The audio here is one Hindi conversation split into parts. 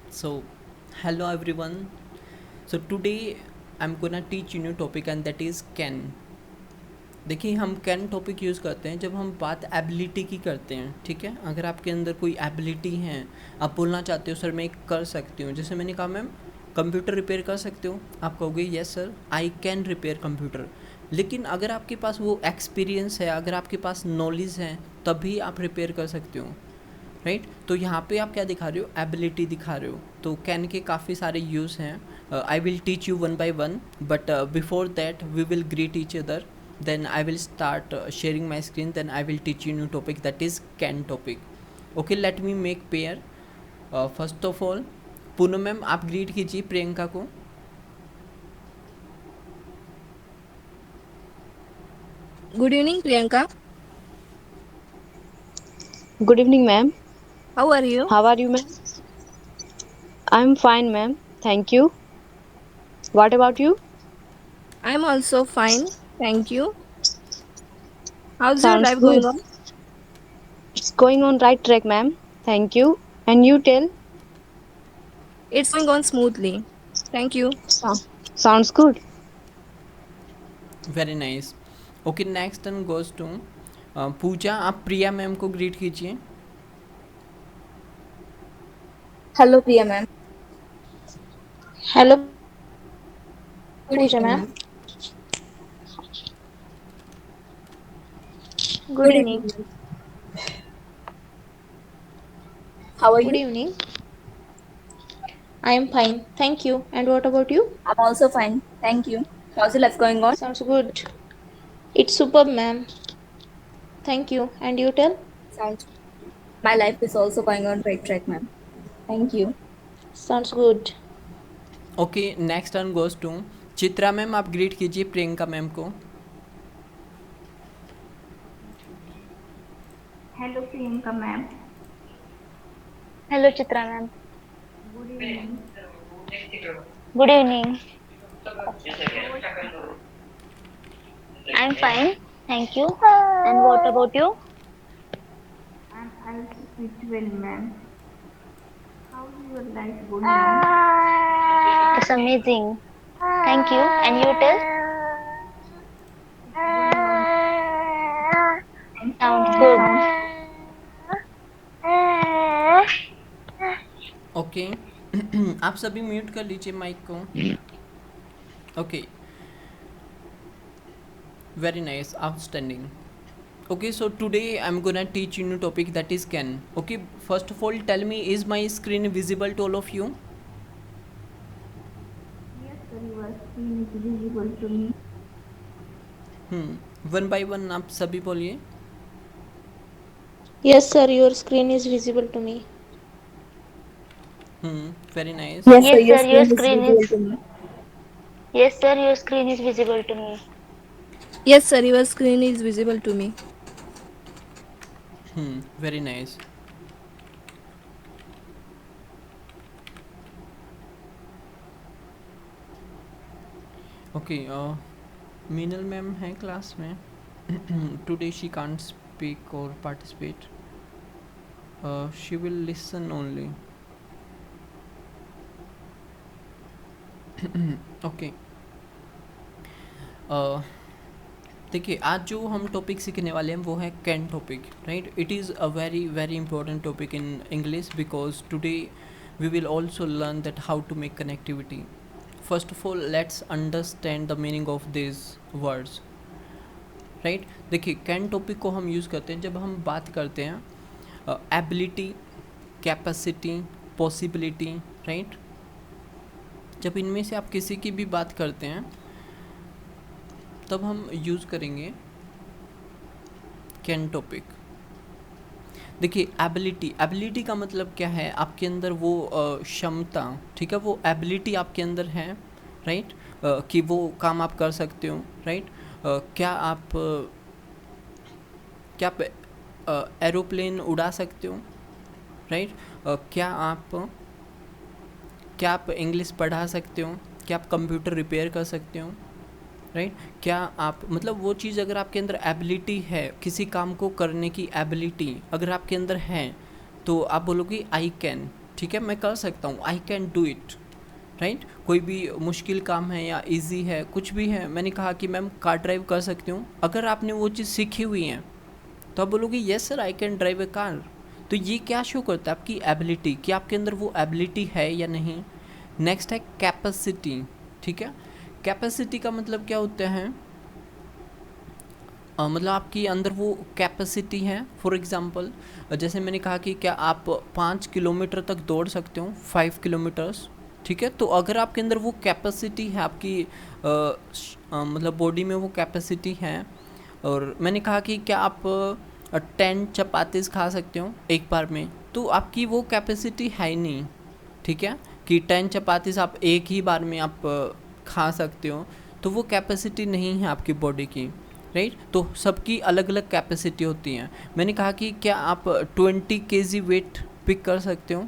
So, hello everyone. So today I'm gonna teach you new topic and that is can. देखिए हम कैन टॉपिक यूज़ करते हैं जब हम बात एबिलिटी की करते हैं, ठीक है। अगर आपके अंदर कोई एबिलिटी है, आप बोलना चाहते हो सर मैं कर सकती हूँ, जैसे मैंने कहा मैम कंप्यूटर रिपेयर कर सकते हो, आप कहोगे yes sir I can repair computer. लेकिन अगर आपके पास वो एक्सपीरियंस है, अगर आपके पास नॉलेज है, तभी आप रिपेयर कर सकते हो, राइट। तो यहाँ पे आप क्या दिखा रहे हो, एबिलिटी दिखा रहे हो। तो कैन के काफ़ी सारे यूज़ हैं। I will teach you one by one, but before that we will greet each other, then I will start sharing my screen, then I will teach you new topic that is can topic. Okay, let me make pair. First of all, Poonam ma'am आप ग्रीट कीजिए प्रियंका को। Good evening, Priyanka. Good evening, ma'am. How are you? How are you, ma'am? I'm fine, ma'am. Thank you. What about you? I'm also fine. Thank you. How's your Sounds life going good. on? It's going on right track, ma'am. Thank you. And you tell? It's going on smoothly. Thank you. Sounds good. Very nice. Okay, next turn goes to Pooja. आप प्रिया मैम को ग्रीट कीजिए। Hello, Priya ma'am. Hello, Good Pooja, evening, ma'am. ma'am. Good Good evening. evening, ma'am. How are Good you? evening. I am fine. Thank you. And what about you? I'm also fine. Thank you. How's your life going on? Sounds good. It's superb, ma'am. Thank you. And you tell? Sounds. My life is also going on right track, ma'am. Thank you. Sounds good. Okay, next turn goes to Chitra ma'am. आप ग्रीट कीजिए प्रियंका मैम को। Hello Priyanka ma'am. Hello, Chitra ma'am. Good evening. Good evening. How are you? I'm fine. Thank you. And what about you? I'm also pretty well ma'am. How's your life going on? It's amazing. Thank you. And you tell? It's going on. Thank you. Sounds good. Okay आप सभी म्यूट कर लीजिए माइक को। Okay, very nice, outstanding. Okay, so today I'm gonna teach you new topic that is can. Okay, first of all tell me, is my screen visible to all of you? Yes sir, your screen is visible to me. One by one आप सभी बोलिए। Yes, sir. Your screen is visible to me. Very nice. Yes, sir. Yes, Your sir. Your screen is screen visible is. to me. Yes, sir. Your screen is visible to me. Yes, sir, your screen is visible to me. Very nice. Okay, Meenal ma'am हैं क्लास में। टुडे शी कांट स्पीक और participate, she will listen only. Okay, देखिए आज जो हम टॉपिक सीखने वाले हैं वो है can topic, right. It is a very very important topic in English because today we will also learn that how to make connectivity. First of all let's understand the meaning of this words, right. देखिए कैन टॉपिक को हम यूज़ करते हैं जब हम बात करते हैं एबिलिटी, कैपेसिटी, पॉसिबिलिटी, राइट। जब इनमें से आप किसी की भी बात करते हैं तब हम यूज़ करेंगे कैन टॉपिक। देखिए एबिलिटी, एबिलिटी का मतलब क्या है, आपके अंदर वो क्षमता, ठीक है, वो एबिलिटी आपके अंदर है, राइट। कि वो काम आप कर सकते हो, राइट। क्या आप एरोप्लेन उड़ा सकते हो, राइट। क्या आप इंग्लिश पढ़ा सकते हो, क्या आप कंप्यूटर रिपेयर कर सकते हो, राइट। क्या आप मतलब वो चीज़ अगर आपके अंदर एबिलिटी है, किसी काम को करने की एबिलिटी अगर आपके अंदर है तो आप बोलोगे आई कैन, ठीक है, मैं कर सकता हूँ, I can do it, right. कोई भी मुश्किल काम है या इजी है, कुछ भी है, मैंने कहा कि मैम कार ड्राइव कर सकती हूँ, अगर आपने वो चीज़ सीखी हुई है तो आप बोलोगे yes sir I can drive a car. तो ये क्या शो करता है, आपकी एबिलिटी, कि आपके अंदर वो एबिलिटी है या नहीं। नेक्स्ट है कैपेसिटी, ठीक है। कैपेसिटी का मतलब क्या होता है, मतलब आपके अंदर वो कैपेसिटी है। फॉर एग्ज़ाम्पल जैसे मैंने कहा कि क्या आप 5 किलोमीटर तक दौड़ सकते हो, 5 किलोमीटर्स, ठीक है। तो अगर आपके अंदर वो कैपेसिटी है, आपकी मतलब बॉडी में वो कैपेसिटी है, और मैंने कहा कि क्या आप 10 चपातीस खा सकते हो एक बार में, तो आपकी वो कैपेसिटी है ही नहीं, ठीक है, कि 10 चपातीस आप एक ही बार में आप खा सकते हो, तो वो कैपेसिटी नहीं है आपकी बॉडी की, राइट। तो सबकी अलग अलग कैपेसिटी होती हैं। मैंने कहा कि क्या आप 20 kg वेट पिक कर सकते हो,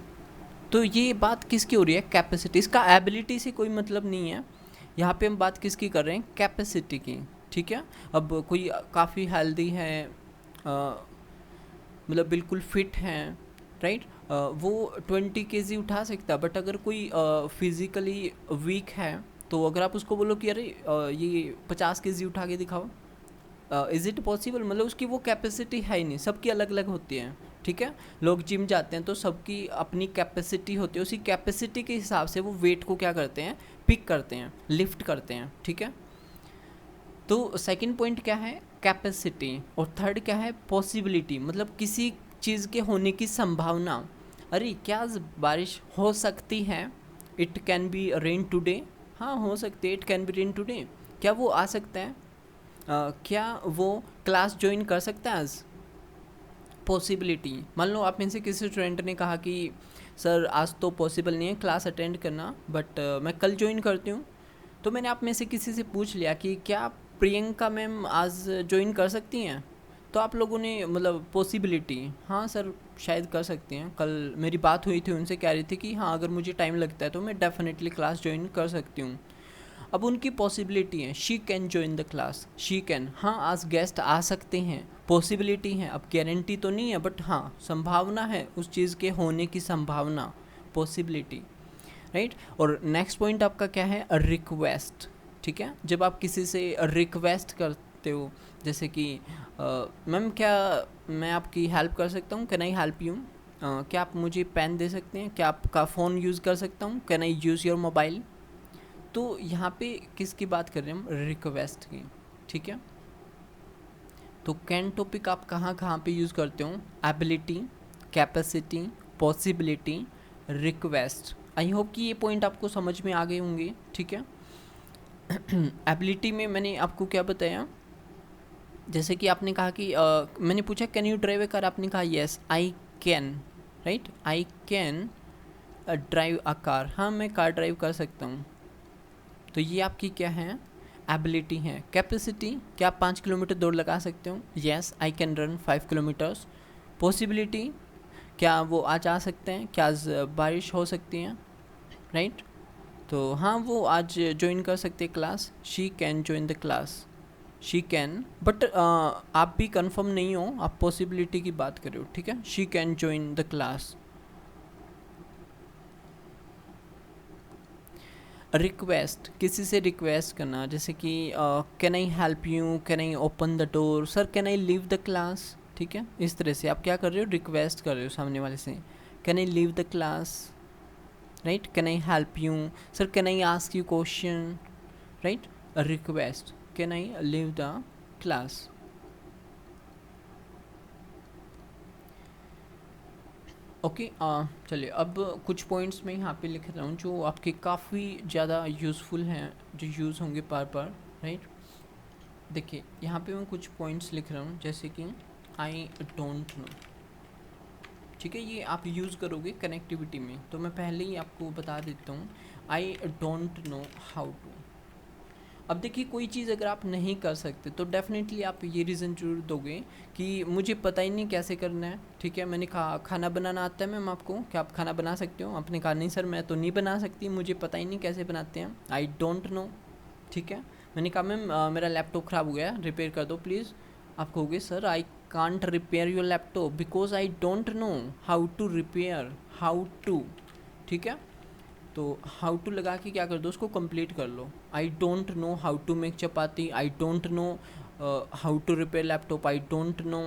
तो ये बात किसकी हो रही है, कैपेसिटी। इसका एबिलिटी से कोई मतलब नहीं है, यहाँ पे हम बात किसकी कर रहे हैं, कैपेसिटी की, ठीक है। अब कोई काफ़ी हेल्दी है, मतलब बिल्कुल फिट हैं, राइट, वो 20 kg उठा सकता है। बट अगर कोई फिज़िकली वीक है, तो अगर आप उसको बोलो कि अरे ये 50 kg उठा के दिखाओ, इज़ इट पॉसिबल, मतलब उसकी वो कैपेसिटी है ही नहीं। सबकी अलग अलग होती है, ठीक है। लोग जिम जाते हैं तो सबकी अपनी कैपेसिटी होती है, उसी कैपेसिटी के हिसाब से वो वेट को क्या करते हैं, पिक करते हैं, लिफ्ट करते हैं, ठीक है। तो सेकंड पॉइंट क्या है, कैपेसिटी, और थर्ड क्या है, पॉसिबिलिटी, मतलब किसी चीज़ के होने की संभावना। अरे क्या आज बारिश हो सकती है, it can be rain today, हाँ हो सकती है, it can be rain today, क्या वो आ सकता है, क्या वो क्लास ज्वाइन कर सकता है आज, पॉसिबिलिटी। मान लो आप में से किसी स्टूडेंट ने कहा कि सर आज तो पॉसिबल नहीं है क्लास अटेंड करना, बट मैं कल ज्वाइन करती हूँ। तो मैंने आप में से किसी से पूछ लिया कि क्या प्रियंका मैम आज ज्वाइन कर सकती हैं, तो आप लोगों ने मतलब पॉसिबिलिटी, हाँ सर शायद कर सकती हैं, कल मेरी बात हुई थी उनसे, कह रही थी कि हाँ अगर मुझे टाइम लगता है तो मैं डेफिनेटली क्लास ज्वाइन कर सकती हूँ। अब उनकी पॉसिबिलिटी है, she can join the class, she can, हाँ आज गेस्ट आ सकते हैं, पॉसिबिलिटी है, अब गारंटी तो नहीं है, बट हाँ संभावना है, उस चीज़ के होने की संभावना, पॉसिबिलिटी, राइट। और नेक्स्ट पॉइंट आपका क्या है, रिक्वेस्ट, ठीक है। जब आप किसी से रिक्वेस्ट करते हो, जैसे कि मैम क्या मैं आपकी हेल्प कर सकता हूँ, कैन आई हेल्प यू, क्या आप मुझे पेन दे सकते हैं, क्या आपका फ़ोन यूज़ कर सकता हूँ, can I use your mobile. तो यहाँ पे किसकी बात कर रहे हैं हम, रिक्वेस्ट की, ठीक है। तो कैन टॉपिक आप कहाँ कहाँ पे यूज़ करते हो, एबिलिटी, कैपेसिटी, पॉसिबिलिटी, रिक्वेस्ट। आई होप कि ये पॉइंट आपको समझ में आ गए होंगे, ठीक है। एबिलिटी में मैंने आपको क्या बताया, जैसे कि आपने कहा कि मैंने पूछा can you drive a car, आपने कहा yes I can, right, I can drive a car, हाँ मैं कार ड्राइव कर सकता हूँ। तो ये आपकी क्या है, एबिलिटी है। कैपेसिटी, क्या आप 5 किलोमीटर दौड़ लगा सकते हो, yes I can run 5 kilometres. Possibility, क्या वो आज आ सकते हैं, क्या आज बारिश हो सकती है, राइट, तो हाँ वो आज ज्वाइन कर सकते हैं class, she can join the class, she can, but आप भी कंफर्म नहीं हो, आप पॉसिबिलिटी की बात कर रहे हो, ठीक है, she can join the class. Request, किसी से रिक्वेस्ट करना, जैसे कि can I help you, can I open the door, sir can I leave the class, ठीक है। इस तरह से आप क्या कर रहे हो, रिक्वेस्ट कर रहे हो सामने वाले से, can I leave the class, right, can I help you, sir can I ask you question, right, request, can I leave the class. Okay, चलिए अब कुछ पॉइंट्स मैं यहाँ पे लिख रहा हूँ जो आपके काफ़ी ज़्यादा यूज़फुल हैं, जो यूज़ होंगे बार बार, राइट। देखिए यहाँ पे मैं कुछ पॉइंट्स लिख रहा हूँ, जैसे कि आई डोंट नो, ठीक है, ये आप यूज़ करोगे कनेक्टिविटी में, तो मैं पहले ही आपको बता देता हूँ, I don't know how to. अब देखिए कोई चीज़ अगर आप नहीं कर सकते तो डेफिनेटली आप ये रीज़न जरूर दोगे कि मुझे पता ही नहीं कैसे करना है, ठीक है। मैंने कहा खाना बनाना आता है मैम आपको, क्या आप खाना बना सकते हो, आपने कहा नहीं सर मैं तो नहीं बना सकती, मुझे पता ही नहीं कैसे बनाते हैं, आई डोंट नो, ठीक है। मैंने कहा मैम मेरा लैपटॉप ख़राब हो गया, रिपेयर कर दो प्लीज़, आप कहोगे sir I can't repair your laptop because I don't know how to repair, how to, ठीक है। तो हाउ टू लगा के क्या कर दो, उसको कंप्लीट कर लो। I don't know how to make chapati, I don't know how to repair laptop, I don't know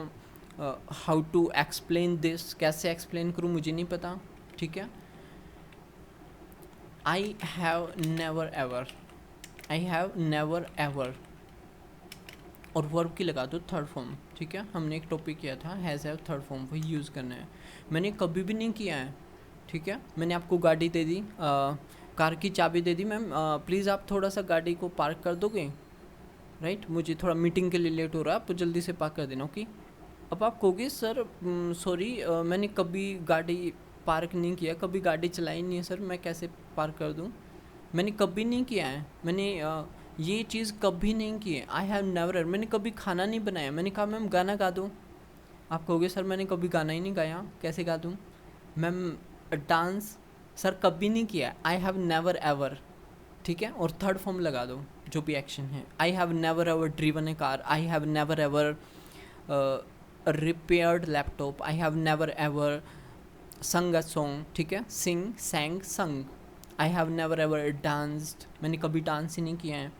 how to explain this, कैसे एक्सप्लेन करूँ मुझे नहीं पता, ठीक है। I have never ever, I have never ever, और वर्ब की लगा दो थर्ड फॉर्म, ठीक है। हमने एक टॉपिक किया था हैज़ हैव थर्ड फॉर्म, वही यूज़ करना है। मैंने कभी भी नहीं किया है, ठीक है। मैंने आपको गाड़ी दे दी, कार की चाबी दे दी, मैम प्लीज़ आप थोड़ा सा गाड़ी को पार्क कर दोगे, राइट, मुझे थोड़ा मीटिंग के लिए लेट हो रहा है, आप जल्दी से पार्क कर देना, ओके। अब आप कहोगे सर सॉरी मैंने कभी गाड़ी पार्क नहीं किया, कभी गाड़ी चलाई नहीं है सर, मैं कैसे पार्क कर दूँ। मैंने कभी नहीं किया है, मैंने ये चीज़ कभी नहीं की है। आई हैव नेवर, मैंने कभी खाना नहीं बनाया। मैंने कहा मैम गाना गा दो, आप कहोगे सर मैंने कभी गाना ही नहीं गाया, कैसे गा दूँ। मैम डांस, सर कभी नहीं किया, आई हैव नेवर एवर, ठीक है। और थर्ड फॉर्म लगा दो जो भी एक्शन है। I have never ever driven A car, I have never ever repaired laptop, I have never ever संग अ सॉन्ग, ठीक है, सिंग सैंग संग। आई हैव नेवर एवर डांस्ड, मैंने कभी डांस ही नहीं किया है।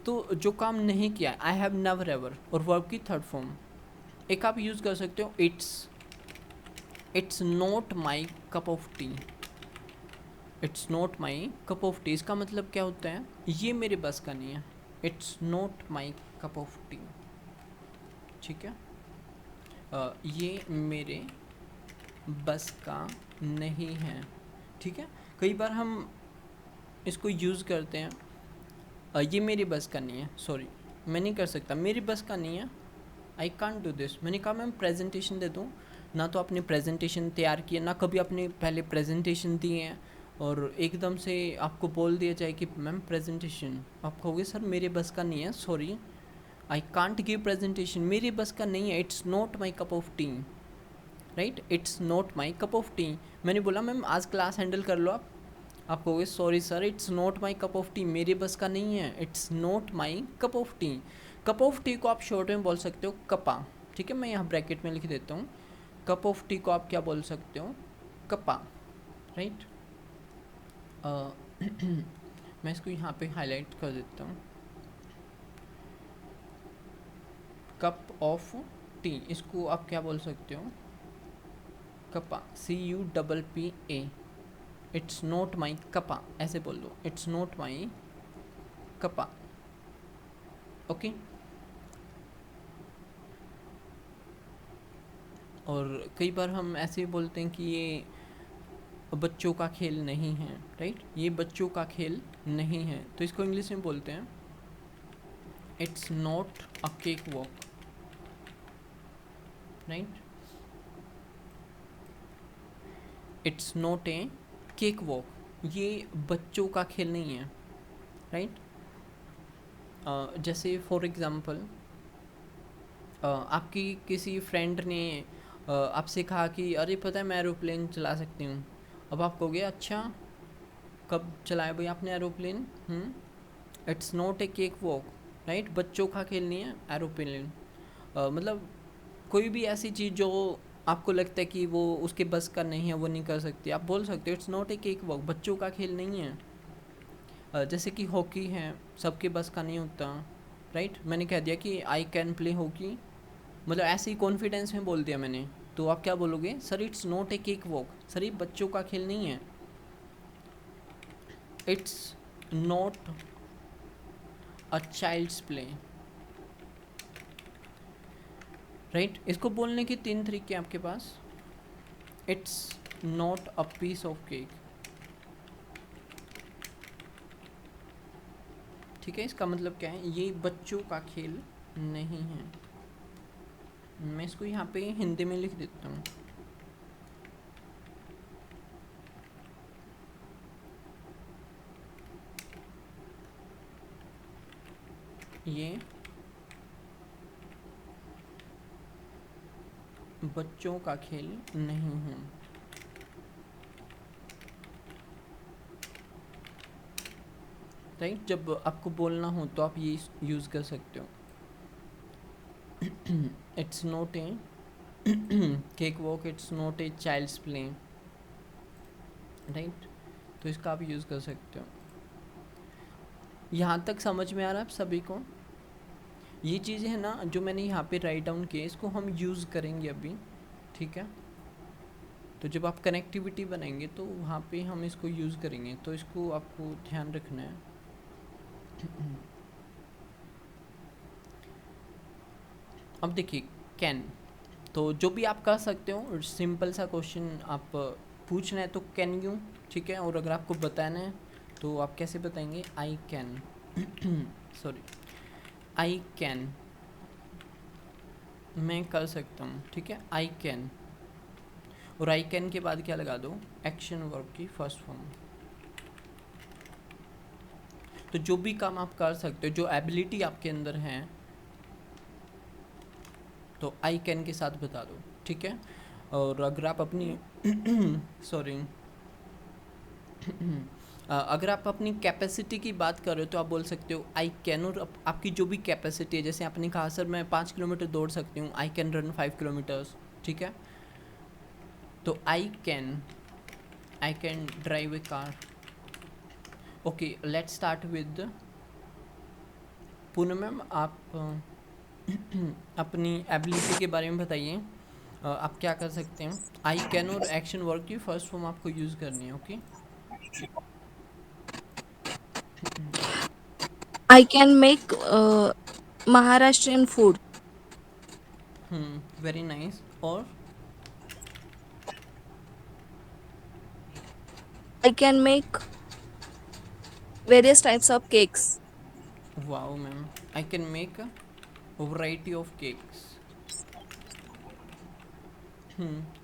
तो जो काम नहीं किया है, आई हैव नेवर एवर, और वर्ब की थर्ड फॉर्म। एक आप यूज़ कर सकते हो it's not my cup of T, it's not my cup of T, इसका मतलब क्या होता है, ये मेरे बस का नहीं है, it's not my cup of T, ठीक है। ये मेरे बस का नहीं है, ठीक है। कई बार हम इसको यूज़ करते हैं, ये मेरी बस का नहीं है, सॉरी मैं नहीं कर सकता, मेरी बस का नहीं है, आई कांट डू दिस। मैंने कहा मैम प्रेजेंटेशन दे दूँ, ना तो आपने प्रेजेंटेशन तैयार किया, ना कभी आपने पहले प्रेजेंटेशन दिए हैं, और एकदम से आपको बोल दिया जाए कि मैम प्रेजेंटेशन, आप कहोगे सर मेरे बस का नहीं है, sorry I can't give presentation, मेरी बस का नहीं है, it's not my cup of tea, right, it's not my cup of T. मैंने बोला मैम आज क्लास हैंडल कर लो आप कहोगे sorry sir it's not my cup of T, मेरे बस का नहीं है, it's not my cup of T. Cup of T को आप शॉर्ट में बोल सकते हो कपा, ठीक है, मैं यहाँ ब्रैकेट में लिख देता हूँ। कप ऑफ टी को आप क्या बोल सकते हो, कपा, राइट। मैं इसको यहाँ पे हाईलाइट कर देता हूँ, कप ऑफ टी, इसको आप क्या बोल सकते हो, कपा, CUPPA, इट्स नॉट माई कपा, ऐसे बोल दो, इट्स नॉट माई कपा, ओके। और कई बार हम ऐसे बोलते हैं कि ये बच्चों का खेल नहीं है, राइट, ये बच्चों का खेल नहीं है, तो इसको इंग्लिश में बोलते हैं it's not a cake walk, right, it's not a cake walk, ये बच्चों का खेल नहीं है, राइट। जैसे फॉर एग्ज़ाम्पल आपकी किसी फ्रेंड ने आपसे कहा कि अरे पता है मैं एरोप्लेन चला सकती हूँ। अब आप कहोगे अच्छा कब चलाया भाई आपने aeroplane, it's not a cake walk, right, बच्चों का खेल नहीं है एरोप्लेन। मतलब कोई भी ऐसी चीज़ जो आपको लगता है कि वो उसके बस का नहीं है, वो नहीं कर सकती, आप बोल सकते हो it's not a cake walk, बच्चों का खेल नहीं है। जैसे कि हॉकी है, सबके बस का नहीं होता, राइट, मैंने कह दिया कि आई कैन प्ले हॉकी, मतलब ऐसे ही कॉन्फिडेंस में बोल दिया मैंने, तो आप क्या बोलोगे, sir it's not a cake walk, sir ये बच्चों का खेल नहीं है, it's not a child's play, right. इसको बोलने के 3 तरीके हैं आपके पास, it's not a piece of cake, ठीक है, इसका मतलब क्या है, ये बच्चों का खेल नहीं है। मैं इसको यहाँ पे हिंदी में लिख देता हूँ, ये बच्चों का खेल नहीं है, राइट। जब आपको बोलना हो तो आप ये यूज़ कर सकते हो, it's not a cake walk, it's not a child's play, right, तो इसका आप यूज़ कर सकते हो। यहाँ तक समझ में आ रहा है आप सभी को? ये चीज़ें हैं ना जो मैंने यहाँ पे राइट डाउन किए, इसको हम यूज़ करेंगे अभी, ठीक है। तो जब आप कनेक्टिविटी बनाएंगे तो वहाँ पे हम इसको यूज़ करेंगे, तो इसको आपको ध्यान रखना है। अब देखिए कैन, तो जो भी आप कर सकते हो, सिंपल सा क्वेश्चन आप पूछना है तो कैन यू, ठीक है। और अगर आपको बताना है तो आप कैसे बताएंगे, I can sorry, I can, मैं कर सकता हूँ, ठीक है, आई कैन। और आई कैन के बाद क्या लगा दो, एक्शन वर्ब की फर्स्ट फॉर्म। तो जो भी काम आप कर सकते हो, जो एबिलिटी आपके अंदर है, तो आई कैन के साथ बता दो, ठीक है। और अगर आप अपनी सॉरी अगर आप अपनी कैपेसिटी की बात कर रहे हो तो आप बोल सकते हो आई कैन। और आपकी जो भी कैपेसिटी है, जैसे आपने कहा सर मैं 5 किलोमीटर दौड़ सकती हूँ, आई कैन रन 5 किलोमीटर्स, ठीक है। तो आई can drive a car. Okay, let's start with Poonam ma'am. आप अपनी एबिलिटी के बारे में बताइए, आप क्या कर सकते हैं। आई कैन और एक्शन वर्क की फर्स्ट फॉर्म आपको यूज़ करनी है, okay. I can make Maharashtrian food. Very nice. और I can make various types of cakes. Wow ma'am, I can make variety of cakes.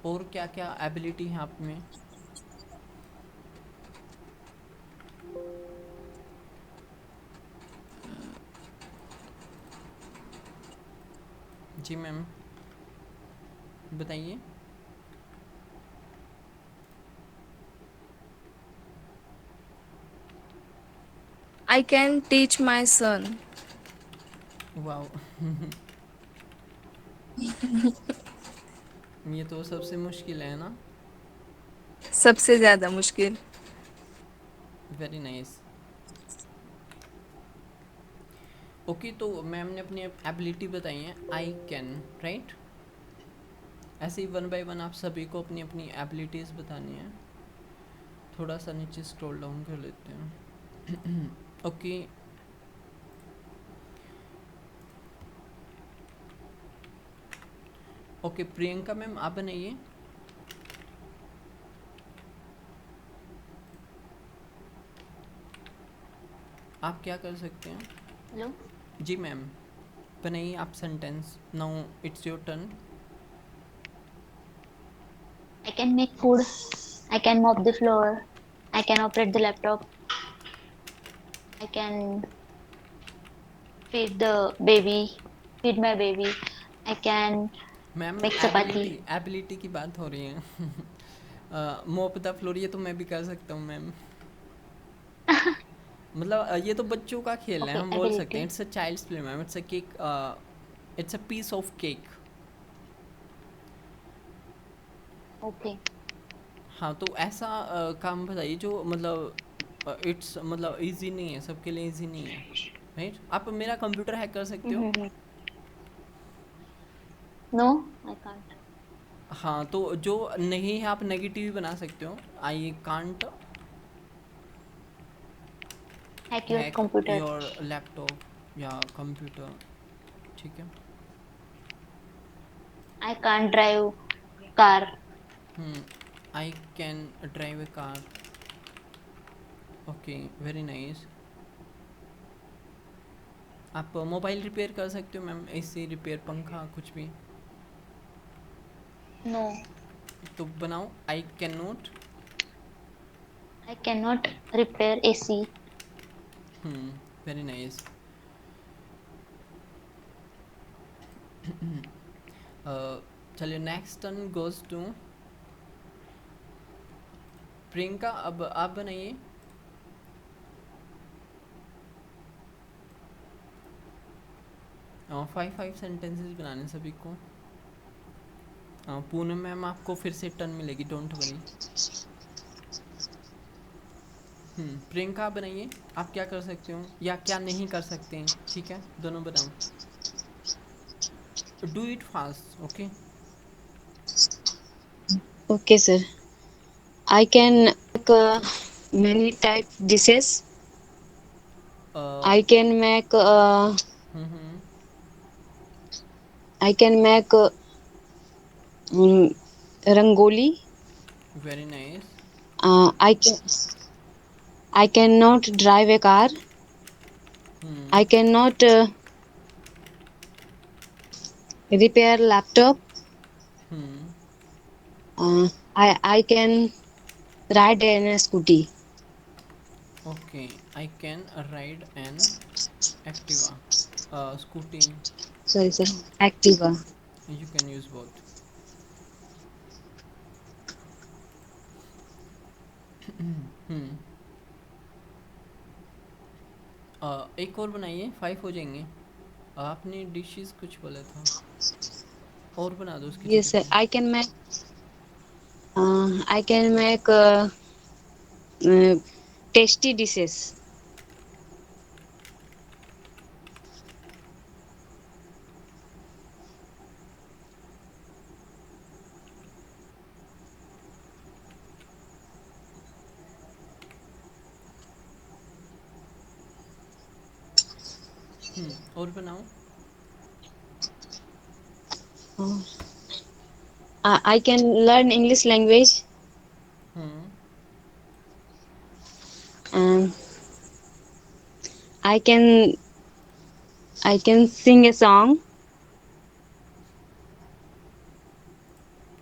और क्या क्या एबिलिटी है आप में। जी मैम बताइए। I can teach my son. Wow ये तो सबसे मुश्किल है ना। सबसे ज्यादा मुश्किल। Very nice. ओके, तो मैम ने अपनी एबिलिटी बताई है आई कैन, राइट। ऐसे ही वन बाय वन आप सभी को अपनी अपनी एबिलिटीज़ बतानी है। थोड़ा सा नीचे स्क्रॉल डाउन कर लेते हैं। ओके, ओके प्रियंका मैम आप बनाइए। आप क्या कर सकते हैं। Hello. जी मैम बनाइए आप sentence. Now it's your turn. I can make food. I can mop the floor. I can operate the laptop. I can feed the baby. Feed my baby. I can ma'am make chapati. Ability की बात हो रही है। मोप द फ्लोर ये तो मैं भी कर सकता हूँ मैम। मतलब ये तो बच्चों का खेल है, Okay, हम बोल सकते ability. हैं it's a child's play ma'am. It's a cake, it's a piece of cake. Okay. हाँ, तो ऐसा काम बताइए जो मतलब इट्स मतलब इजी नहीं है, सबके लिए इजी नहीं है, राइट। आप मेरा कंप्यूटर हैक कर सकते हो। Mm-hmm. No, I can't. हाँ, तो जो नहीं है आप नेगेटिव बना सकते हो। I can't Hack your hack computer. Your laptop या कंप्यूटर, ठीक है। I can't drive car. I can drive a car. Okay very nice. आप मोबाइल रिपेयर कर सकते हो मैम, एसी रिपेयर, पंखा, कुछ भी। No, तो बनाओ I can not. I cannot repair AC. Very nice. चलिए next turn goes to Priyanka. अब आप बनाइए। फाइव सेंटेंसेस बनाने सभी को। पूनम मैम आपको फिर से टर्न मिलेगी, डोंट वरी। प्रियंका आप बनाइए, आप क्या कर सकते हो या क्या नहीं कर सकते हैं, ठीक है, दोनों बनाओ, do it fast, okay. Okay, sir. I can make many type dishes. I can make I can make mm, rangoli. Very nice. I cannot drive a car. I cannot repair laptop. I can ride in a scooty. Okay, I can ride an Activa, scooty, Sorry, sir. Activa. You can use both. एक और बनाइए, 5 हो जाएंगे। आपने डिशेस कुछ बोला था, और बना दो उसकी Yes, जगह sir. पे। I can make tasty dishes. और बनाओ। Uh, I can learn English language. Um, I can I can sing a song.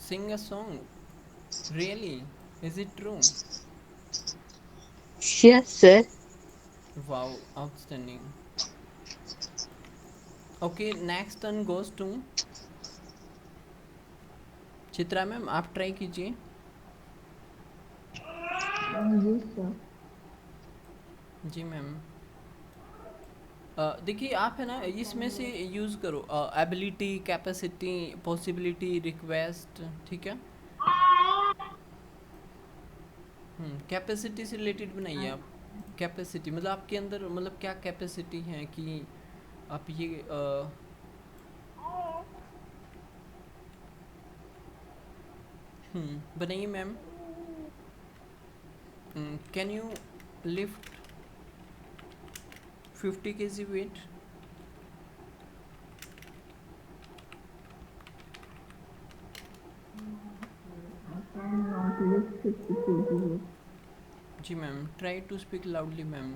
Sing a song, really, is it true? Yes, sir. Wow, outstanding. Okay, next turn goes to Chitra ma'am, आप ट्राई कीजिए। Yes, sir. जी मैम। देखिए आप है ना, इसमें से यूज़ करो एबिलिटी, कैपेसिटी, पॉसिबिलिटी, रिक्वेस्ट, ठीक है। कैपेसिटी से रिलेटेड बनाइए आप। कैपेसिटी मतलब आपके अंदर मतलब क्या कैपेसिटी है कि आप ये बनाइए ma'am. Can you lift 50 kg weight? Cannot lift 50 kg. जी ma'am, try to speak loudly ma'am.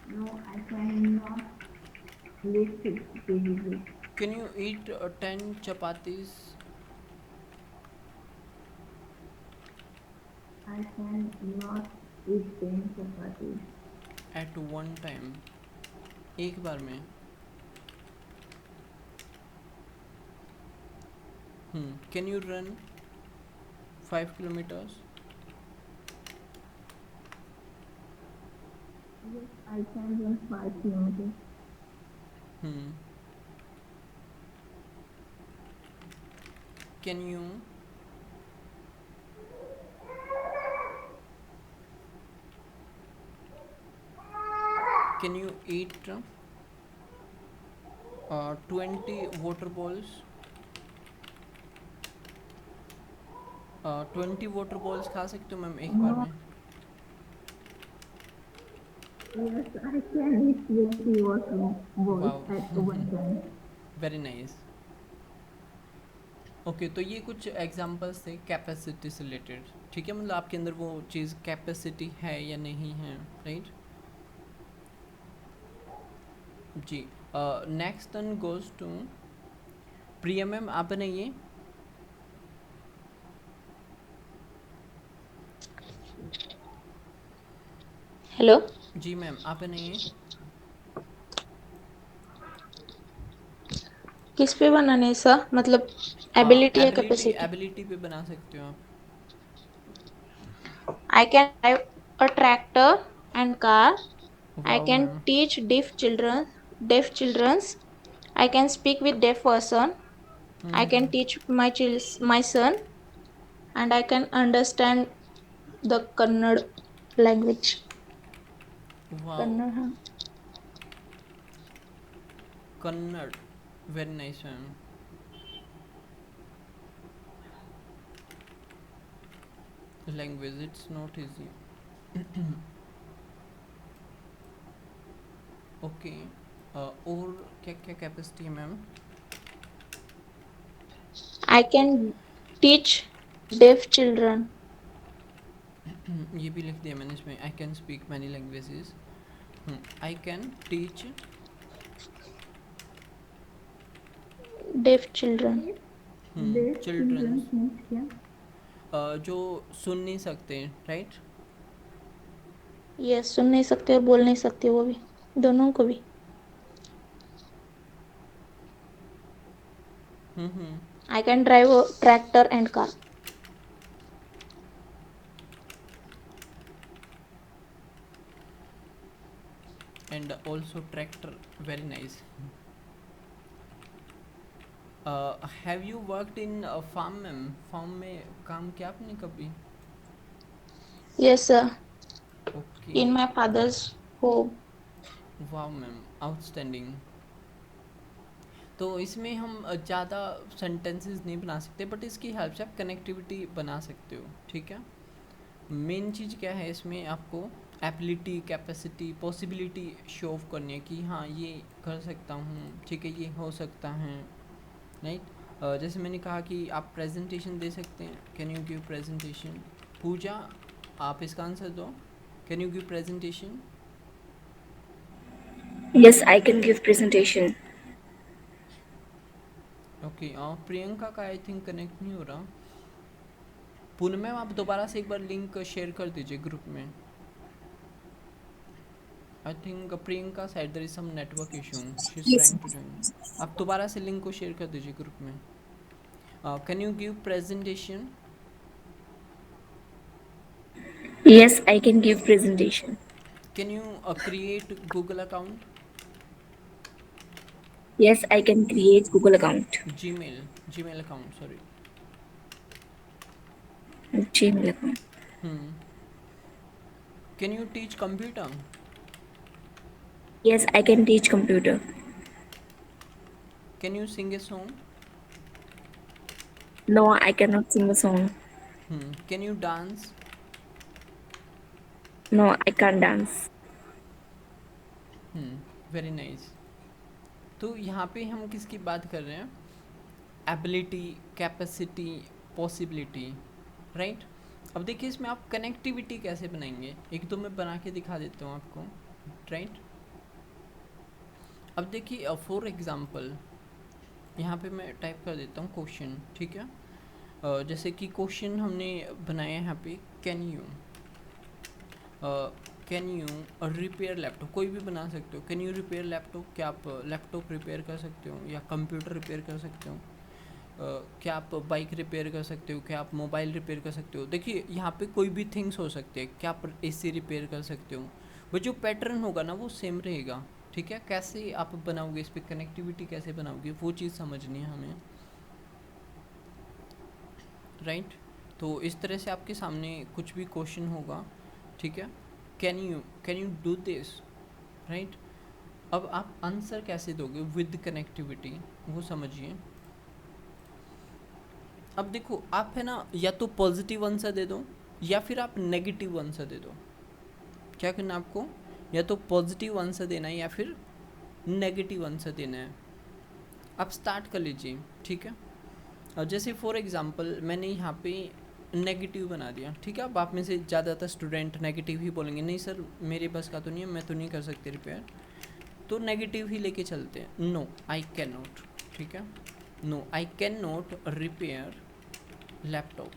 No, I cannot lift 50 kg. Can you eat 10 chapatis? I cannot eat 10 chapatis. At one time, एक बार में। Can you run 5 kilometers? Yes, I can run 5 kilometers. Can you eat 20 water balls? 20 water balls खा सकते हो मैम एक बार में? Yes, I can eat 20 water balls wow, at one time. Very nice. Okay, तो ये कुछ एग्जांपल्स थे कैपेसिटी से रिलेटेड, ठीक है, मतलब आपके अंदर वो चीज़ कैपेसिटी है या नहीं है, राइट। जी, next turn goes to Priya ma'am, आप बनाइए। हेलो। जी मैम, आप बनाइए। किस पे बनाने है सर, मतलब एबिलिटी या एबिलिटी, कैपेसिटी? एबिलिटी पे बना सकते हो आप। आई can drive a tractor and car. I wow can ma'am. teach deaf children's. I can speak with deaf person. I can teach my son, and I can understand the Kannada language. Wow, Kannada, हाँ. Kannada, very nice ma'am. Language it's not easy. Okay, और क्या क्या कैपेसिटी है ma'am? I can teach deaf children. ये भी लिख दिया मैंने इसमें. I can speak many languages. I can teach Deaf children. Deaf childrens, children means क्या? जो सुन नहीं सकते, राइट? Yes, सुन नहीं सकते और बोल नहीं सकते, वो भी, दोनों को भी. I can drive a tractor and car. And also tractor, very nice. Have you worked in farm ma'am? Farm में काम किया आपने कभी? Yes, sir. Okay, In my father's home. वाह मैम, आउटस्टैंडिंग. तो इसमें हम ज़्यादा सेंटेंसेस नहीं बना सकते, बट इसकी हेल्प से आप कनेक्टिविटी बना सकते हो, ठीक है? मेन चीज़ क्या है इसमें, आपको ability, capacity, possibility show off करनी है कि हाँ ये कर सकता हूँ, ठीक है, ये हो सकता है, राइट? जैसे मैंने कहा कि आप प्रेजेंटेशन दे सकते हैं. Can you give presentation? Pooja, आप इसका आंसर दो. Can you give presentation? Yes, I can give presentation. Okay, Priyanka का आई थिंक कनेक्ट नहीं हो रहा. पूनम मैम, आप दोबारा से एक बार लिंक शेयर कर दीजिए ग्रुप में. I think Priyanka side there is some network issue, she is Yes. Trying to join. आप दोबारा से लिंक को शेयर कर दीजिए ग्रुप में. Can you give presentation? Yes, I can give presentation. Can you create Google account? Yes, I can create Google account. Gmail account, sorry. Gmail account. Can you teach computer? Yes, I can teach computer. Can you sing a song? No, I cannot sing a song. Can you dance? No, I can't dance. Very nice. तो यहाँ पे हम किसकी बात कर रहे हैं? Ability, capacity, possibility, right? अब देखिए इसमें आप कनेक्टिविटी कैसे बनाएंगे, एक तो मैं बना के दिखा देता हूँ आपको, राइट? अब देखिए फॉर एग्जांपल यहाँ पे मैं टाइप कर देता हूँ क्वेश्चन, ठीक है? जैसे कि क्वेश्चन हमने बनाया है यहाँ पे, कैन यू रिपेयर लैपटॉप, कोई भी बना सकते हो. Can you repair laptop? क्या आप लैपटॉप रिपेयर कर सकते हो या कंप्यूटर रिपेयर कर सकते हो? क्या आप बाइक रिपेयर कर सकते हो? क्या आप मोबाइल रिपेयर कर सकते हो? देखिए यहाँ पे कोई भी थिंग्स हो सकते हैं. क्या आप एसी रिपेयर कर सकते हो? वो जो पैटर्न होगा ना वो सेम रहेगा, ठीक है? कैसे आप बनाओगे, इस पर कनेक्टिविटी कैसे बनाओगे, वो चीज़ समझनी है हमें, राइट? तो इस तरह से आपके सामने कुछ भी क्वेश्चन होगा, ठीक है? Can you do this, right? अब आप आंसर कैसे दोगे विद कनेक्टिविटी, वो समझिए. अब देखो आप है ना, या तो पॉजिटिव आंसर दे दो या फिर आप नेगेटिव आंसर दे दो. क्या करना है आपको? या तो पॉजिटिव आंसर देना है या फिर नेगेटिव आंसर देना है. आप स्टार्ट कर लीजिए, ठीक है? और जैसे फॉर एग्जांपल मैंने यहाँ पे नेगेटिव बना दिया, ठीक है? अब आप में से ज़्यादातर स्टूडेंट नेगेटिव ही बोलेंगे, नहीं सर मेरे बस का तो नहीं है, मैं तो नहीं कर सकती रिपेयर. तो नेगेटिव ही लेके चलते हैं. नो आई कैन नॉट, ठीक है? No I can not repair laptop.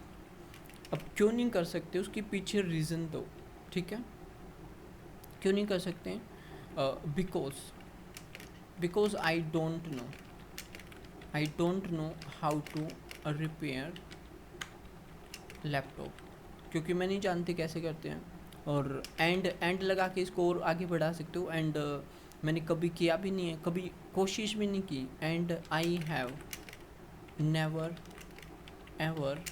अब क्यों नहीं कर सकते उसके पीछे रीज़न दो, ठीक है? क्यों नहीं कर सकते? Because I don't know how to repair laptop, क्योंकि मैं नहीं जानती कैसे करते हैं. और एंड लगा के इसको और आगे बढ़ा सकते हो. एंड मैंने कभी किया भी नहीं है, कभी कोशिश भी नहीं की. And I have never ever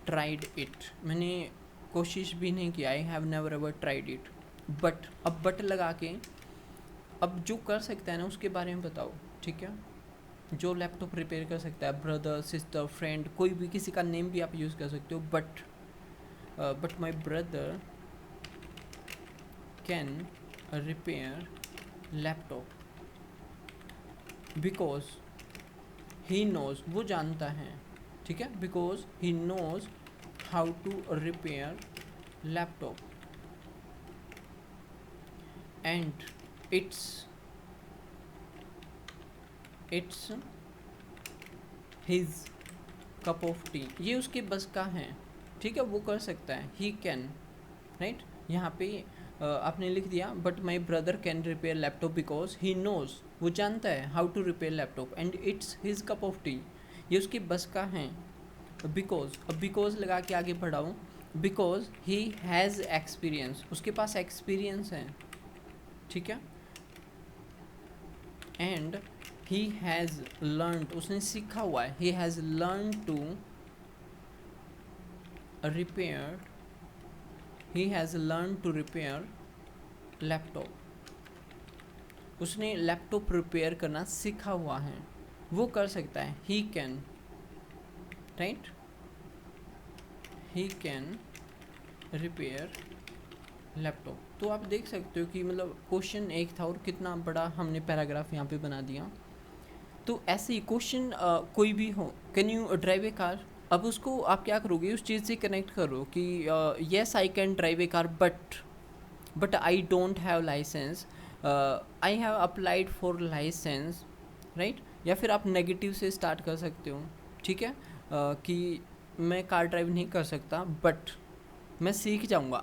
tried it, मैंने कोशिश भी नहीं किया, आई have never ever tried it. But, अब बट लगा के अब जो कर सकता है ना उसके बारे में बताओ, ठीक है। जो लैपटॉप रिपेयर कर सकता है, ब्रदर, सिस्टर, फ्रेंड, कोई भी, किसी का नेम भी आप यूज़ कर सकते हो। But my brother can repair laptop because he knows, वो जानता है, ठीक है, because he knows how to repair laptop and it's his cup of tea, ये उसके बस का है, ठीक है, वो कर सकता है, ही कैन, राइट। यहाँ पे आपने लिख दिया but my brother can repair laptop because he knows, वो जानता है how to repair laptop and it's his cup of tea, ये उसकी बस का है। बिकॉज, अब बिकॉज लगा के आगे बढ़ाऊँ, बिकॉज ही हैज़ एक्सपीरियंस, उसके पास एक्सपीरियंस है, ठीक है। एंड ही हैज़ लर्न, उसने सीखा हुआ है, he has learn to repair, he has learn to repair laptop, उसने लैपटॉप रिपेयर करना सीखा हुआ है, वो कर सकता है, he can, right, he can repair laptop. तो आप देख सकते हो कि मतलब क्वेश्चन एक था और कितना बड़ा हमने पैराग्राफ यहाँ पे बना दिया। तो ऐसे ही क्वेश्चन कोई भी हो, can you drive a car, अब उसको आप क्या करोगे, उस चीज़ से कनेक्ट करो कि yes I can drive a car but I don't have license, I have applied for license, right. या फिर आप नेगेटिव से स्टार्ट कर सकते हो, ठीक है, कि मैं कार ड्राइव नहीं कर सकता बट मैं सीख जाऊँगा,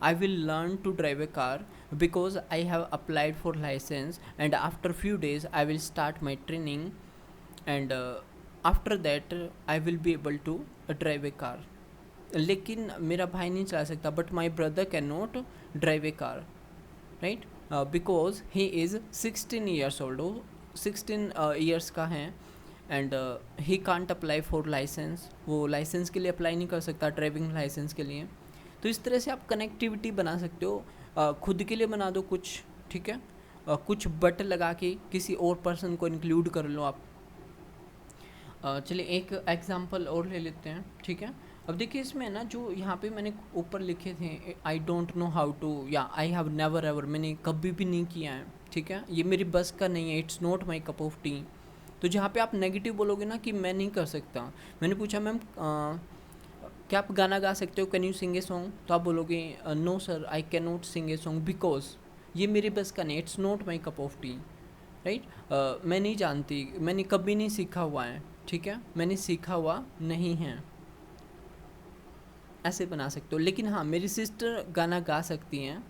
I will learn to drive a car because I have applied for license and after few days I will start my training and after that I will be able to drive a car। लेकिन मेरा भाई नहीं चला सकता, but my brother cannot drive a car, right, because he is 16 years old, वो 16 years का है and he can't apply for license, वो लाइसेंस के लिए अप्लाई नहीं कर सकता, ड्राइविंग लाइसेंस के लिए। तो इस तरह से आप कनेक्टिविटी बना सकते हो, खुद के लिए बना दो कुछ, ठीक है, कुछ बट लगा के किसी और पर्सन को इंक्लूड कर लो आप। चलिए एक एग्जांपल और ले लेते हैं, ठीक है। अब देखिए इसमें ना जो यहाँ पे मैंने ऊपर लिखे थे, I don't know how to या आई हैव नेवर एवर, मैंने कभी भी नहीं किया है, ठीक है, ये मेरी बस का नहीं है, it's not my cup of T. तो जहाँ पे आप नेगेटिव बोलोगे ना कि मैं नहीं कर सकता, मैंने पूछा मैम क्या आप गाना गा सकते हो, can you sing a song, तो आप बोलोगे no sir I can not sing a song because ये मेरे बस का नहीं, it's not my cup of tea, right. मैं नहीं जानती, मैंने कभी नहीं सीखा हुआ है, ठीक है, मैंने सीखा हुआ नहीं है, ऐसे बना सकते हो। लेकिन हाँ मेरी सिस्टर गाना गा सकती हैं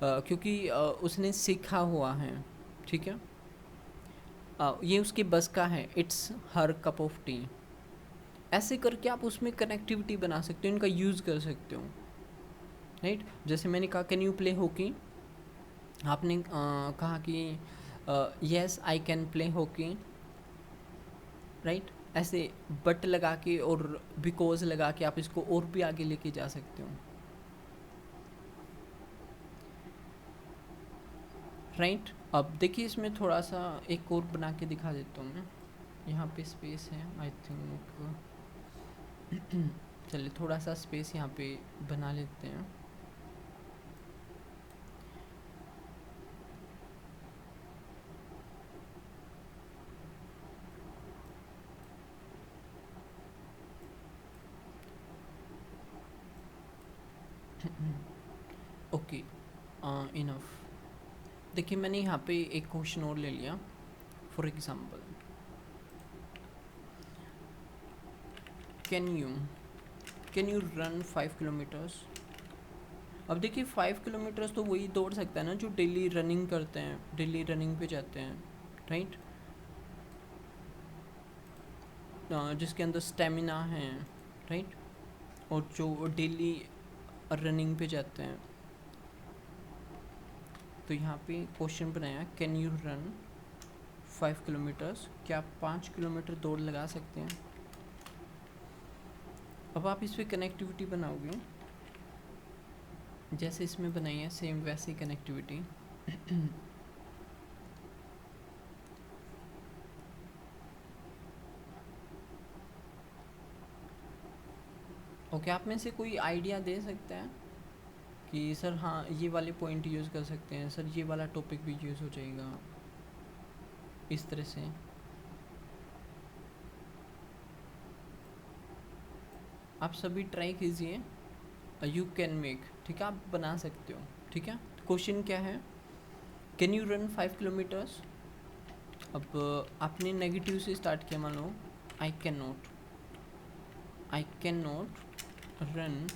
क्योंकि उसने सीखा हुआ है, ठीक है, ये उसके बस का है, it's her cup of T. ऐसे करके आप उसमें कनेक्टिविटी बना सकते हो, इनका यूज़ कर सकते हो, राइट। जैसे मैंने कहा कैन यू प्ले हॉकी, आपने कहा कि yes I can play hockey, right. ऐसे बट लगा के और बिकॉज लगा के आप इसको और भी आगे लेके जा सकते हो, राइट। अब देखिए इसमें थोड़ा सा एक और बना के दिखा देता हूँ मैं, यहाँ पे स्पेस है आई थिंक, चलिए थोड़ा सा स्पेस यहाँ पे बना लेते हैं। Okay enough. देखिए मैंने यहाँ पे एक क्वेश्चन और ले लिया, for example can you run 5 kilometres. अब देखिए 5 किलोमीटर्स तो वही दौड़ सकता है ना जो डेली रनिंग करते हैं, डेली रनिंग पे जाते हैं, राइट, जिसके अंदर स्टेमिना है, राइट, और जो डेली रनिंग पे जाते हैं। तो यहाँ पे क्वेश्चन बनाया कैन यू रन 5 किलोमीटर्स, क्या आप 5 किलोमीटर दौड़ लगा सकते हैं। अब आप इस पर कनेक्टिविटी बनाओगे, जैसे इसमें बनाई है सेम वैसी कनेक्टिविटी। ओके, आप में से कोई आइडिया दे सकता है कि सर हाँ ये वाले पॉइंट यूज़ कर सकते हैं, सर ये वाला टॉपिक भी यूज़ हो जाएगा, इस तरह से। आप सभी ट्राई कीजिए, यू कैन मेक, ठीक है, आप बना सकते हो, ठीक है। क्वेश्चन क्या है, कैन यू रन 5 किलोमीटर्स। अब आपने नेगेटिव से स्टार्ट किया, मान लो I can not run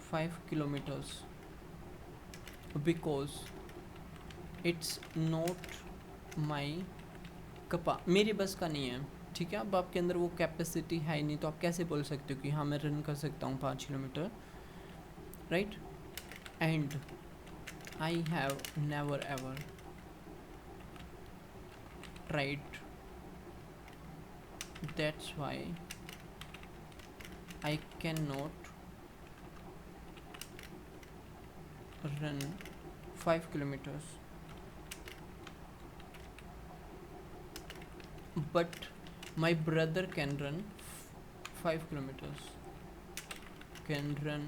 5 kilometers because it's not my मेरे बस का नहीं है, ठीक है। अब आपके अंदर वो कैपेसिटी है ही नहीं, तो आप कैसे बोल सकते हो कि हाँ मैं रन कर सकता हूँ 5 kilometre, right. And I have never ever tried, that's why I can not run 5 kilometers, but my brother can run 5 kilometers, can run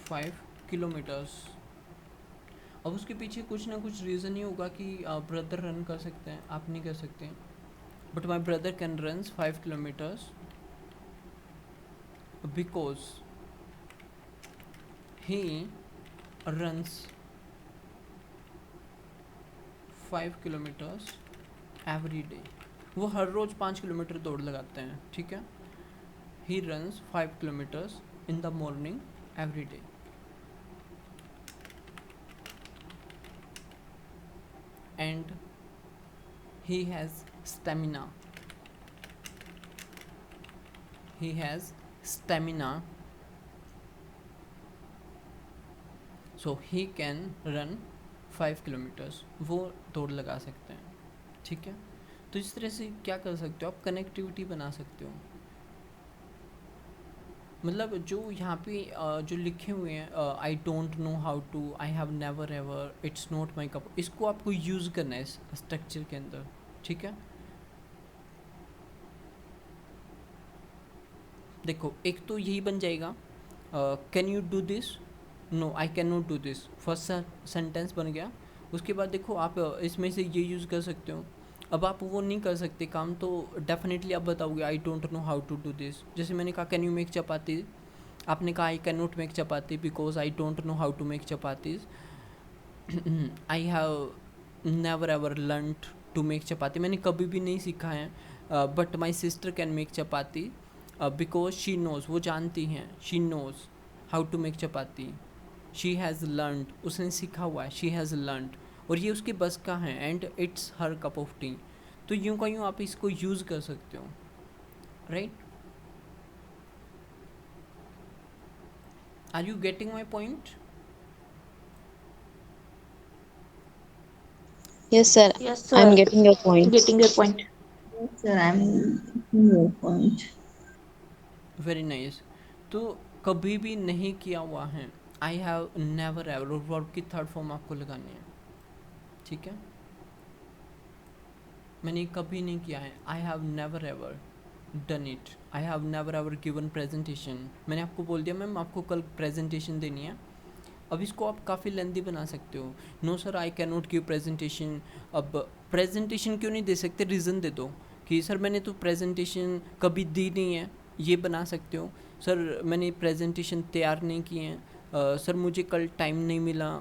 5 kilometers। अब उसके पीछे कुछ ना कुछ रीज़न ही होगा कि ब्रदर रन कर सकते हैं, आप नहीं कर सकते। But my brother can run 5 kilometers because he runs 5 kilometers every day। वो हर रोज़ 5 किलोमीटर दौड़ लगाते हैं, ठीक है। he runs 5 kilometers in the morning every day। and he has stamina, he has stamina, so he can run 5 kilometers। वो दौड़ लगा सकते हैं, ठीक है। तो इस तरह से क्या कर सकते हो आप, कनेक्टिविटी बना सकते हो। मतलब जो यहाँ पे जो लिखे हुए हैं, I don't know how to, I have never ever, it's not my cup, इसको आपको यूज़ करना है इस स्ट्रक्चर के अंदर, ठीक है। देखो एक तो यही बन जाएगा, can you do this, no I can not do this, first sentence बन गया। उसके बाद देखो आप इसमें से ये यूज़ कर सकते हो। अब आप वो नहीं कर सकते काम, तो डेफिनेटली आप बताओगे I don't know how to do this. जैसे मैंने कहा कैन यू मेक चपाती, आपने कहा I can not make chapati because I don't know how to make chapatis. I have never ever learn to make chapati, मैंने कभी भी नहीं सीखा है। But my sister can make chapati because she knows, वो जानती हैं, she knows how to make chapati. She has learned, उसने सीखा हुआ है, शी हैज़ लर्नड, और ये उसके बस का है, and it's her cup of T. तो यूँ का यूँ आप इसको यूज़ कर सकते हो, right. Are you getting my point? Yes, sir. Yes, I'm sir. getting your point. Getting your point. Yes, sir, I'm getting your point. Very nice. तो कभी भी नहीं किया हुआ है, आई हैव नेवर एवर, और वर्ब की थर्ड फॉर्म आपको लगानी है, ठीक है। मैंने कभी नहीं किया है, I have never ever done it, I have never ever given presentation. मैंने आपको बोल दिया मैम आपको कल प्रेजेंटेशन देनी है। अब इसको आप काफ़ी लेंदी बना सकते हो, no sir I can not give presentation. अब प्रेजेंटेशन क्यों नहीं दे सकते, रीज़न दे दो कि सर मैंने तो प्रेजेंटेशन कभी दी नहीं है, ये बना सकते हो। सर मैंने प्रेजेंटेशन तैयार नहीं किए हैं, सर मुझे कल टाइम नहीं मिला,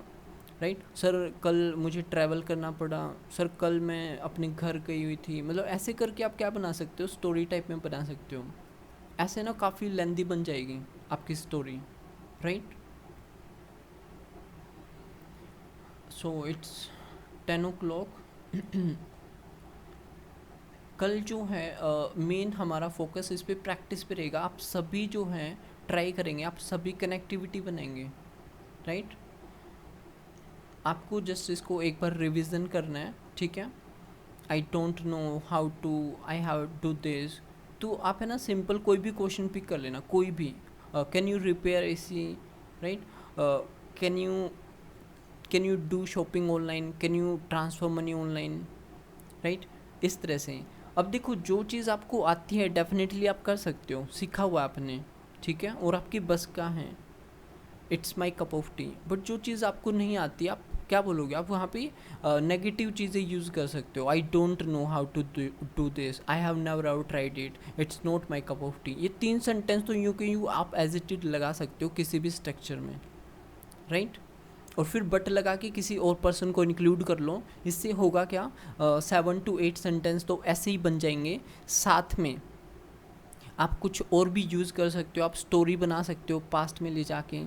राइट। सर कल मुझे ट्रैवल करना पड़ा, सर कल मैं अपने घर गई हुई थी। मतलब ऐसे करके आप क्या बना सकते हो, स्टोरी टाइप में बना सकते हो। ऐसे ना काफ़ी लेंदी बन जाएगी आपकी story, right. So it's 10 o'clock। कल जो है मेन हमारा फोकस इस पे प्रैक्टिस पे रहेगा। आप सभी जो हैं ट्राई करेंगे, आप सभी कनेक्टिविटी बनाएंगे, राइट। आपको जस्ट इसको एक बार रिवीजन करना है, ठीक है। I don't know how to, I have do this, तो आप है ना सिंपल कोई भी क्वेश्चन पिक कर लेना, कोई भी। Can you repair AC, right? Can you do shopping online, can you transfer money online, right? इस तरह से। अब देखो, जो चीज़ आपको आती है डेफिनेटली आप कर सकते हो, सीखा हुआ आपने, ठीक है, और आपकी बस का है, it's my cup of tea. But जो चीज़ आपको नहीं आती, आप क्या बोलोगे? आप वहाँ पे नेगेटिव चीज़ें यूज़ कर सकते हो। I don't know how to do this, I have never ever tried it, it's not my cup of tea. ये 3 सेंटेंस तो यूँ कि यूँ आप एज इट इज लगा सकते हो किसी भी स्ट्रक्चर में, राइट? और फिर बट लगा के किसी और पर्सन को इंक्लूड कर लो। इससे होगा क्या, 7 to 8 सेंटेंस तो ऐसे ही बन जाएंगे। साथ में आप कुछ और भी यूज़ कर सकते हो, आप स्टोरी बना सकते हो पास्ट में ले जाके,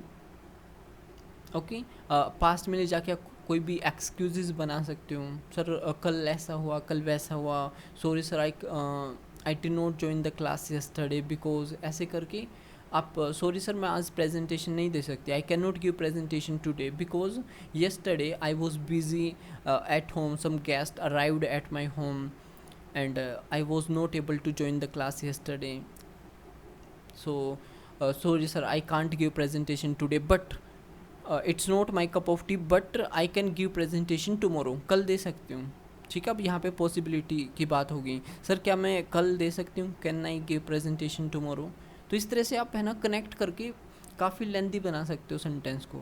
ओके? पास्ट में ले जाके आप कोई भी एक्सक्यूजेस बना सकते हो। सर कल ऐसा हुआ, कल वैसा हुआ, sorry sir I did not join the class yesterday because, ऐसे करके आप सॉरी सर मैं आज प्रेजेंटेशन नहीं दे सकती, I can not give presentation today because yesterday I was busy at home, some guest arrived at my home and I was not able to join the class yesterday, so sorry sir I can't give presentation today but it's not my cup of tea but I can give presentation tomorrow. कल दे सकती हूँ, ठीक है? अब यहाँ पे पॉसिबिलिटी की बात होगी, सर क्या मैं कल दे सकती हूँ, can I give presentation tomorrow? तो इस तरह से आप है ना कनेक्ट करके काफ़ी लेंथी बना सकते हो सेंटेंस को।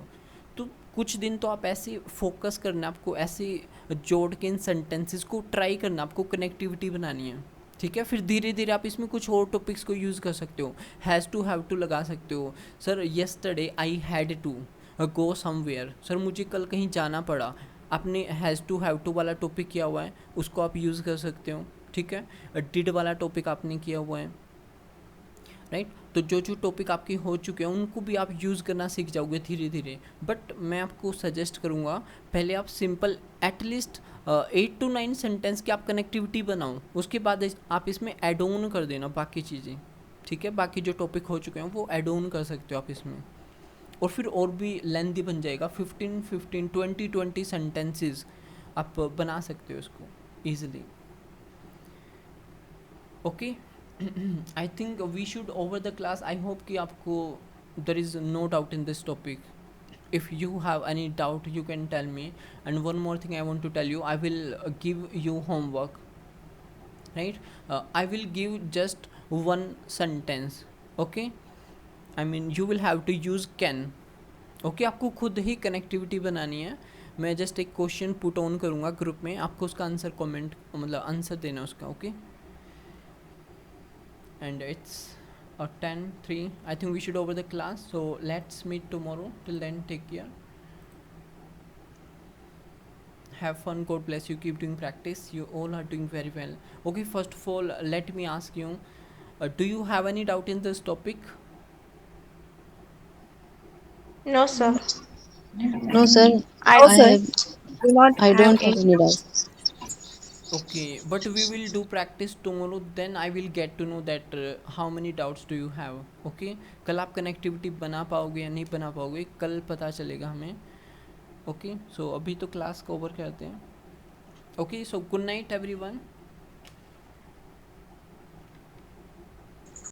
तो कुछ दिन तो आप ऐसे फोकस करना, आपको ऐसे जोड़ के इन सेंटेंसेस को ट्राई करना, आपको कनेक्टिविटी बनानी है, ठीक है? फिर धीरे धीरे आप इसमें कुछ और टॉपिक्स को यूज़ कर सकते हो। हैज़ टू, हैव टू लगा सकते हो। Sir yesterday I had to go somewhere, sir मुझे कल कहीं जाना पड़ा। आपने हैज़ टू हैव टू वाला टॉपिक किया हुआ है, उसको आप यूज़ कर सकते हो, ठीक है? डिड वाला टॉपिक आपने किया हुआ है, राइट? तो जो टॉपिक आपके हो चुके हैं उनको भी आप यूज़ करना सीख जाओगे धीरे धीरे। बट मैं आपको सजेस्ट करूँगा पहले आप सिंपल एटलीस्ट 8 to 9 सेंटेंस की आप कनेक्टिविटी बनाओ, उसके बाद आप इसमें एड ऑन कर देना बाकी चीज़ें, ठीक है? बाकी जो टॉपिक हो चुके हैं वो एड ऑन कर सकते हो आप इसमें, और फिर और भी लेंथी बन जाएगा। 15 20 सेंटेंसेस आप बना सकते हो इसको easily, okay? I think we should over the class. I hope कि आपको there is no doubt in this topic. If you have any doubt you can tell me. And one more thing I want to tell you, I will give you homework, right? I will give just 1 sentence, okay? I mean you will have to use can, okay? आपको खुद ही कनेक्टिविटी बनानी है। मैं जस्ट एक क्वेश्चन पुट ऑन करूँगा ग्रुप में, आपको उसका आंसर कमेंट मतलब आंसर देना उसका, okay? And it's 10:03. I think we should over the class, so let's meet tomorrow. Till then, take care, have fun, god bless you, keep doing practice, you all are doing very well, okay? First of all, let me ask you, do you have any doubt in this topic? No, sir. No, sir. I I have. do not I have don't have any. any doubt. Okay, but we will do practice tomorrow, then I will get to know that how many doubts do you have, okay? कल आप कनेक्टिविटी बना पाओगे या नहीं बना पाओगे, कल पता चलेगा हमें, ओके? सो अभी तो क्लास को ओवर करते हैं, okay? So good night everyone.